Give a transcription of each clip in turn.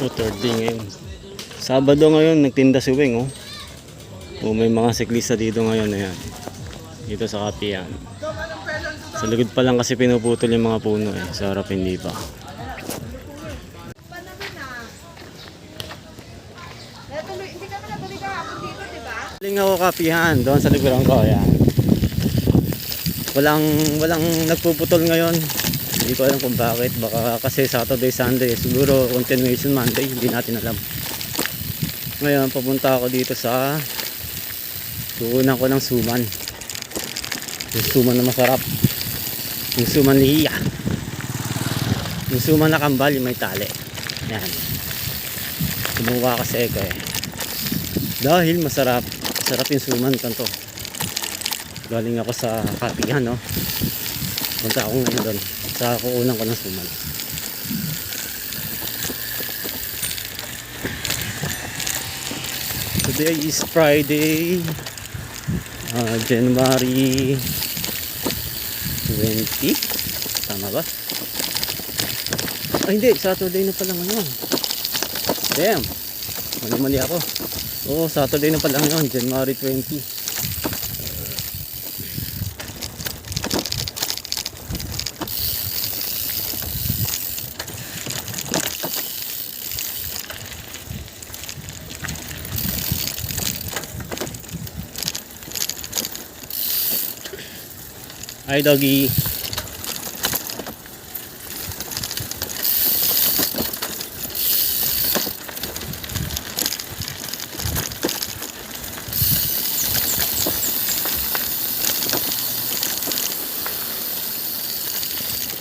O, third day ngayon. Sabado ngayon, nagtinda si Weng, oh. O, may mga siklista dito ngayon, ayan. Dito sa Kapihan. Sa likod pa lang kasi pinuputol yung mga puno, eh. Sa harap hindi pa. Galing ako Kapihan, doon sa likuran ko, ayan. Walang nagpuputol ngayon. Hindi ko alam kung bakit. Baka kasi Saturday, Sunday. Siguro continuation Monday. Hindi natin alam. Ngayon, papunta ako dito sa tuunan ko ng suman. Yung suman na masarap. Yung suman lihiya. Yung suman na kambal, yung may tali. Yan. Kumuha kasi ako eh. Dahil masarap. Masarap yung suman kanto. Galing ako sa Kapihan, no? Punta ako ngayon doon. Sa kuunan ko ng suman. Today is Friday, January 20. Tama ba? Ay hindi, Saturday na pala ngayon. Damn, mali ako. Oo, Saturday na pala ngayon, January 20. Hi doggy.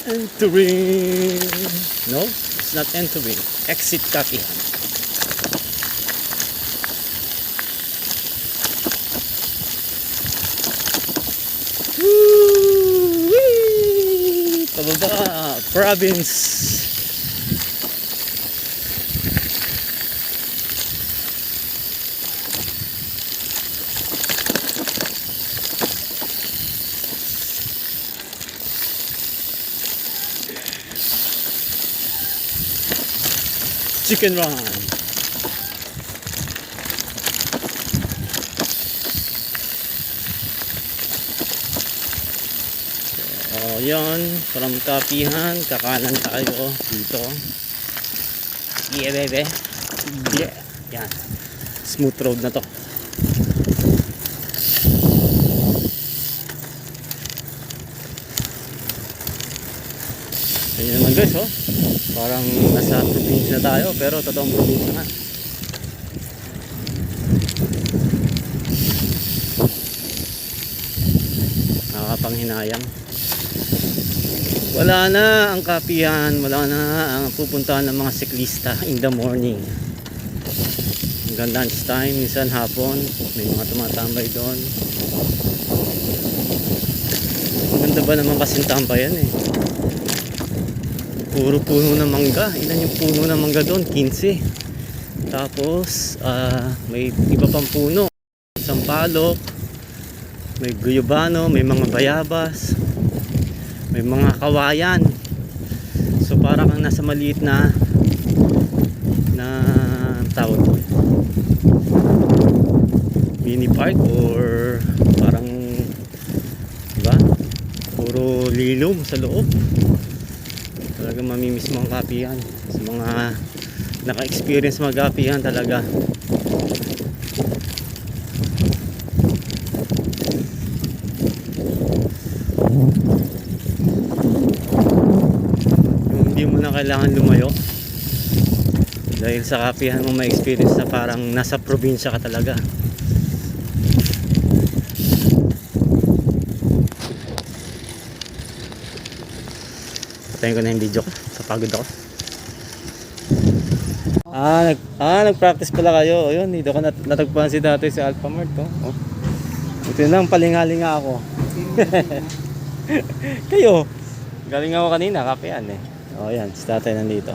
Entering. No, it's not entering. Exit Kapihan. Pababa, province. Chicken run. Oh, yun, from Kapihan, kakanan tayo dito. Yeah, baby. Yeah. Yan. Smooth road na to. Ganyan naman guys, oh. Parang nasa probinsya tayo, pero totoong probinsya nga. Nakakapanghinayang. Wala na ang Kapihan, wala na ang pupuntahan ng mga siklista in the morning. Hanggang lunch time, minsan hapon, may mga tumatambay doon. Maganda ba naman kasing tambayan eh. Puro puno ng mangga. Ilan yung puno ng mangga doon? 15. Tapos, may iba pang puno. Sampalok, may guyabano, may mga bayabas, may mga kawayan. So parang kang nasa maliit na tawag mini park or parang diba? Puro lilom sa loob. Talagang mamimiss mo ang Kapihan. Sa mga naka-experience mag-Kapihan talaga. Hindi mo na kailangan lumayo dahil sa Kapihan mo may experience na parang nasa probinsya ka talaga. Patayin ko na yung video ko, sa pagod ako. Nag-practice pala kayo. Ayun, dito ko natagpuan si dati sa Alphamart, oh. Ito lang, palingalinga ako. Kayo, galing ako kanina, Kapihan eh. O yan, si tatay nandito.